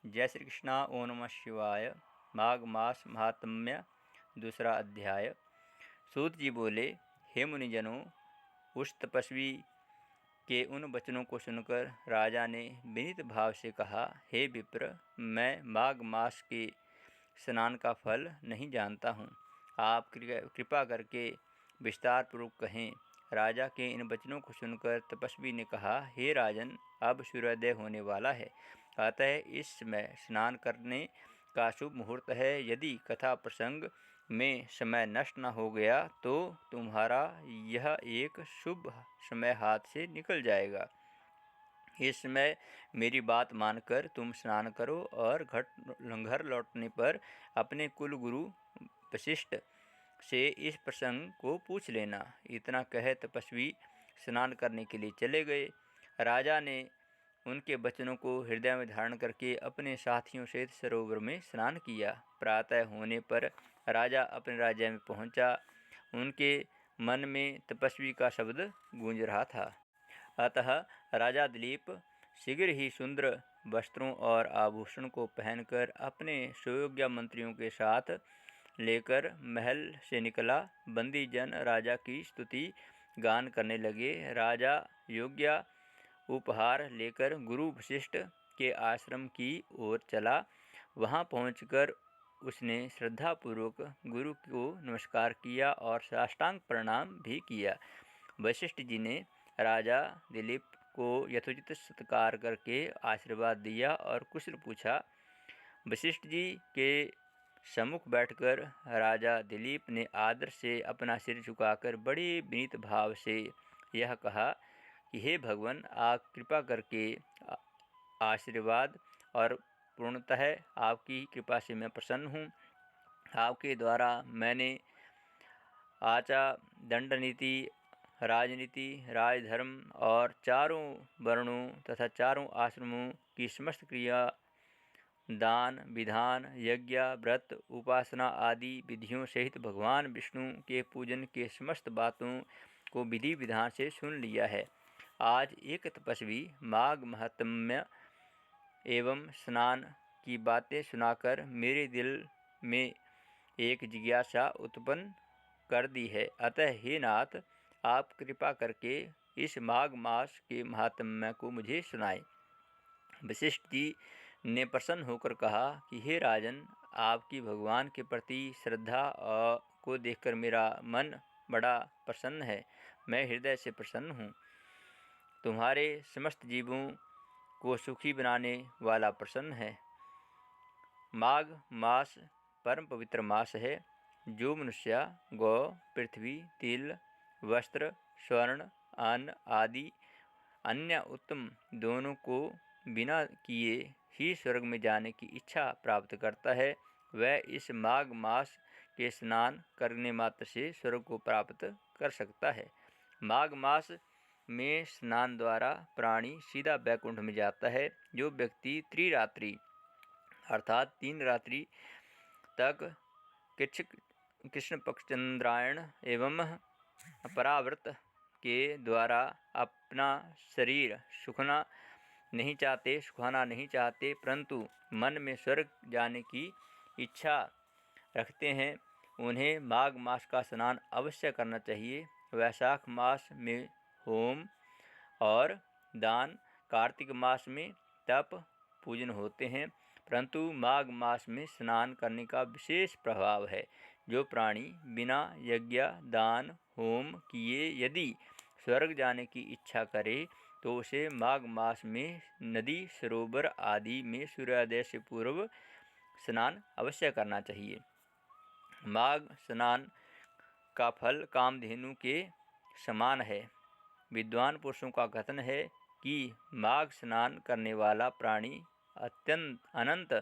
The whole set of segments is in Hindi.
जय श्री कृष्णा। ओम नमः शिवाय। माघ मास महात्म्य दूसरा अध्याय। सूत जी बोले, हे मुनिजनों, उस तपस्वी के उन वचनों को सुनकर राजा ने विनीत भाव से कहा, हे विप्र, मैं माघ मास के स्नान का फल नहीं जानता हूँ। आप कृपा करके विस्तार पूर्वक कहें। राजा के इन वचनों को सुनकर तपस्वी ने कहा, हे राजन, अब सूर्योदय होने वाला है, अतः इस समय स्नान करने का शुभ मुहूर्त है। यदि कथा प्रसंग में समय नष्ट न हो गया तो तुम्हारा यह एक शुभ समय हाथ से निकल जाएगा। इस समय मेरी बात मानकर तुम स्नान करो और घर लौटने पर अपने कुल गुरु वशिष्ठ से इस प्रसंग को पूछ लेना। इतना कह तपस्वी स्नान करने के लिए चले गए। राजा ने उनके वचनों को हृदय में धारण करके अपने साथियों सहित सरोवर में स्नान किया। प्रातः होने पर राजा अपने राज्य में पहुंचा। उनके मन में तपस्वी का शब्द गूंज रहा था। अतः राजा दिलीप शीघ्र ही सुंदर वस्त्रों और आभूषण को पहनकर अपने सुयोग्य मंत्रियों के साथ लेकर महल से निकला। बंदी जन राजा की स्तुति गान करने लगे। राजा योग्य उपहार लेकर गुरु वशिष्ठ के आश्रम की ओर चला। वहां पहुंचकर उसने श्रद्धापूर्वक गुरु को नमस्कार किया और साष्टांग प्रणाम भी किया। वशिष्ठ जी ने राजा दिलीप को यथोचित सत्कार करके आशीर्वाद दिया और कुशल पूछा। वशिष्ठ जी के सम्मुख बैठकर राजा दिलीप ने आदर से अपना सिर झुकाकर बड़े विनीत भाव से यह कहा कि हे भगवान, आप कृपा करके आशीर्वाद और पूर्णतः आपकी कृपा से मैं प्रसन्न हूँ। आपके द्वारा मैंने आचार, दंड नीति, राजनीति, राजधर्म और चारों वर्णों तथा चारों आश्रमों की समस्त क्रिया, दान, विधान, यज्ञ, व्रत, उपासना आदि विधियों सहित भगवान विष्णु के पूजन के समस्त बातों को विधि विधान से सुन लिया है। आज एक तपस्वी माघ महात्म्य एवं स्नान की बातें सुनाकर मेरे दिल में एक जिज्ञासा उत्पन्न कर दी है। अतः हे नाथ, आप कृपा करके इस माघ मास के महात्म्य को मुझे सुनाएं। वशिष्ठ जी ने प्रसन्न होकर कहा कि हे राजन, आपकी भगवान के प्रति श्रद्धा को देखकर मेरा मन बड़ा प्रसन्न है। मैं हृदय से प्रसन्न हूँ। तुम्हारे समस्त जीवों को सुखी बनाने वाला प्रसन्न है। माघ मास परम पवित्र मास है। जो मनुष्य गौ, पृथ्वी, तिल, वस्त्र, स्वर्ण, अन्न आदि अन्य उत्तम दोनों को बिना किए ही स्वर्ग में जाने की इच्छा प्राप्त करता है, वह इस माघ मास के स्नान करने मात्र से स्वर्ग को प्राप्त कर सकता है। माघ मास में स्नान द्वारा प्राणी सीधा वैकुंठ में जाता है। जो व्यक्ति त्रिरात्रि अर्थात 3 रात्रि तक कृष्ण पक्ष चंद्रायण एवं पराव्रत के द्वारा अपना शरीर सुखाना नहीं चाहते, परंतु मन में स्वर्ग जाने की इच्छा रखते हैं, उन्हें माघ मास का स्नान अवश्य करना चाहिए। वैशाख मास में होम और दान, कार्तिक मास में तप पूजन होते हैं, परंतु माघ मास में स्नान करने का विशेष प्रभाव है। जो प्राणी बिना यज्ञ, दान, होम किए यदि स्वर्ग जाने की इच्छा करे तो उसे माघ मास में नदी, सरोवर आदि में सूर्योदय से पूर्व स्नान अवश्य करना चाहिए। माघ स्नान का फल कामधेनु के समान है। विद्वान पुरुषों का कथन है कि माघ स्नान करने वाला प्राणी अनंत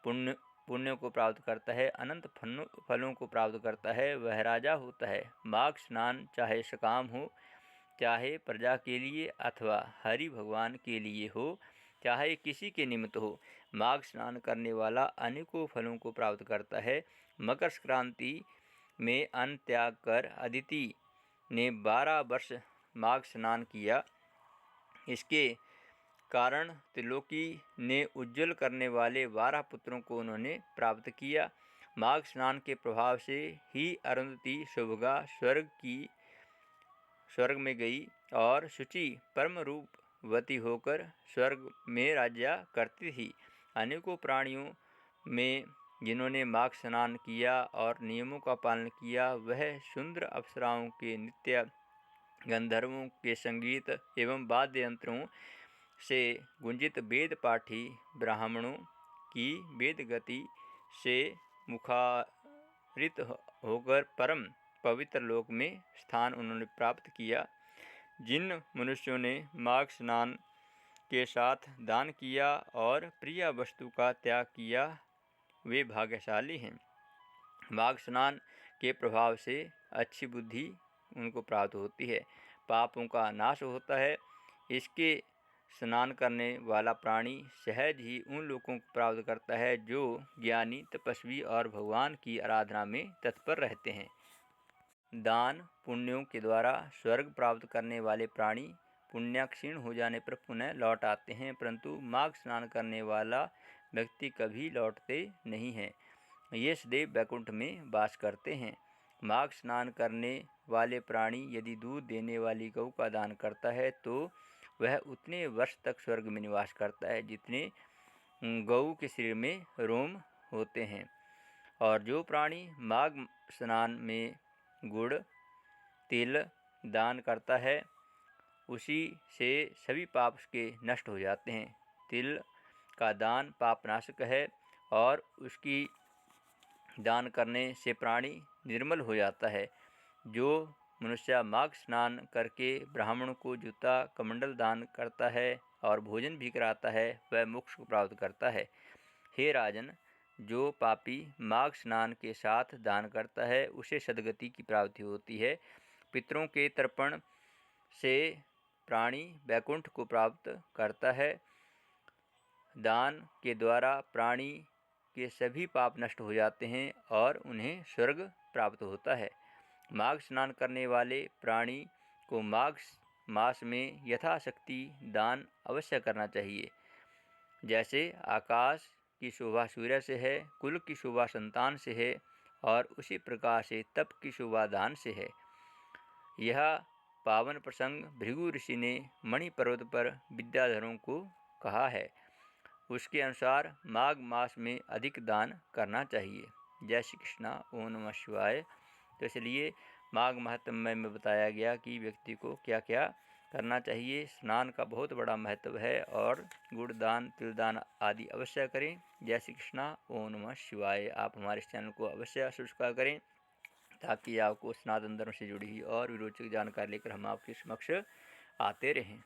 पुण्यों को प्राप्त करता है, अनंत फलों को प्राप्त करता है, वह राजा होता है। माघ स्नान चाहे सकाम हो, चाहे प्रजा के लिए अथवा हरि भगवान के लिए हो, चाहे किसी के निमित्त हो, माघ स्नान करने वाला अनेकों फलों को प्राप्त करता है। मकर संक्रांति में अन्न त्याग कर अदिति ने 12 वर्ष माघ स्नान किया। इसके कारण त्रिलोकी ने उज्ज्वल करने वाले 12 पुत्रों को उन्होंने प्राप्त किया। माघ स्नान के प्रभाव से ही अरुंधति शुभगा स्वर्ग में गई और शुचि परम रूपवती होकर स्वर्ग में राज्य करती थी। अनेकों प्राणियों में जिन्होंने माघ स्नान किया और नियमों का पालन किया, वह सुंदर अप्सराओं के नृत्य, गंधर्वों के संगीत एवं वाद्य यंत्रों से गुंजित वेद पाठी ब्राह्मणों की वेद गति से मुखारित होकर परम पवित्र लोक में स्थान उन्होंने प्राप्त किया। जिन मनुष्यों ने माघ स्नान के साथ दान किया और प्रिय वस्तु का त्याग किया, वे भाग्यशाली हैं। माघ स्नान के प्रभाव से अच्छी बुद्धि उनको प्राप्त होती है, पापों का नाश होता है। इसके स्नान करने वाला प्राणी सहज ही उन लोगों को प्राप्त करता है जो ज्ञानी, तपस्वी और भगवान की आराधना में तत्पर रहते हैं। दान पुण्यों के द्वारा स्वर्ग प्राप्त करने वाले प्राणी पुण्य क्षीण हो जाने पर पुनः लौट आते हैं, परंतु माघ स्नान करने वाला व्यक्ति कभी लौटते नहीं हैं। ये सदैव वैकुंठ में वास करते हैं। माघ स्नान करने वाले प्राणी यदि दूध देने वाली गौ का दान करता है तो वह उतने वर्ष तक स्वर्ग में निवास करता है जितने गौ के शरीर में रोम होते हैं। और जो प्राणी माघ स्नान में गुड़, तिल दान करता है, उसी से सभी पाप उसके नष्ट हो जाते हैं। तिल का दान पापनाशक है और उसकी दान करने से प्राणी निर्मल हो जाता है। जो मनुष्य माघ स्नान करके ब्राह्मण को जूता कमंडल दान करता है और भोजन भी कराता है, वह मोक्ष को प्राप्त करता है। हे राजन, जो पापी माघ स्नान के साथ दान करता है, उसे सद्गति की प्राप्ति होती है। पितरों के तर्पण से प्राणी वैकुंठ को प्राप्त करता है। दान के द्वारा प्राणी के सभी पाप नष्ट हो जाते हैं और उन्हें स्वर्ग प्राप्त होता है। माघ स्नान करने वाले प्राणी को माघ मास में यथाशक्ति दान अवश्य करना चाहिए। जैसे आकाश की शोभा सूर्य से है, कुल की शोभा संतान से है और उसी प्रकार से तप की शोभा दान से है। यह पावन प्रसंग भृगु ऋषि ने मणि पर्वत पर विद्याधरों को कहा है। उसके अनुसार माघ मास में अधिक दान करना चाहिए। जय श्री कृष्णा। ओम नमः शिवाय। तो इसलिए माघ महात्म्य में बताया गया कि व्यक्ति को क्या क्या करना चाहिए। स्नान का बहुत बड़ा महत्व है और गुड़ दान, तिल दान आदि अवश्य करें। जय श्री कृष्णा। ओम नमः शिवाय। आप हमारे इस चैनल को अवश्य सब्सक्राइब करें ताकि आपको सनातन धर्म से जुड़ी हुई और भी रोचक जानकारी लेकर हम आपके समक्ष आते रहें।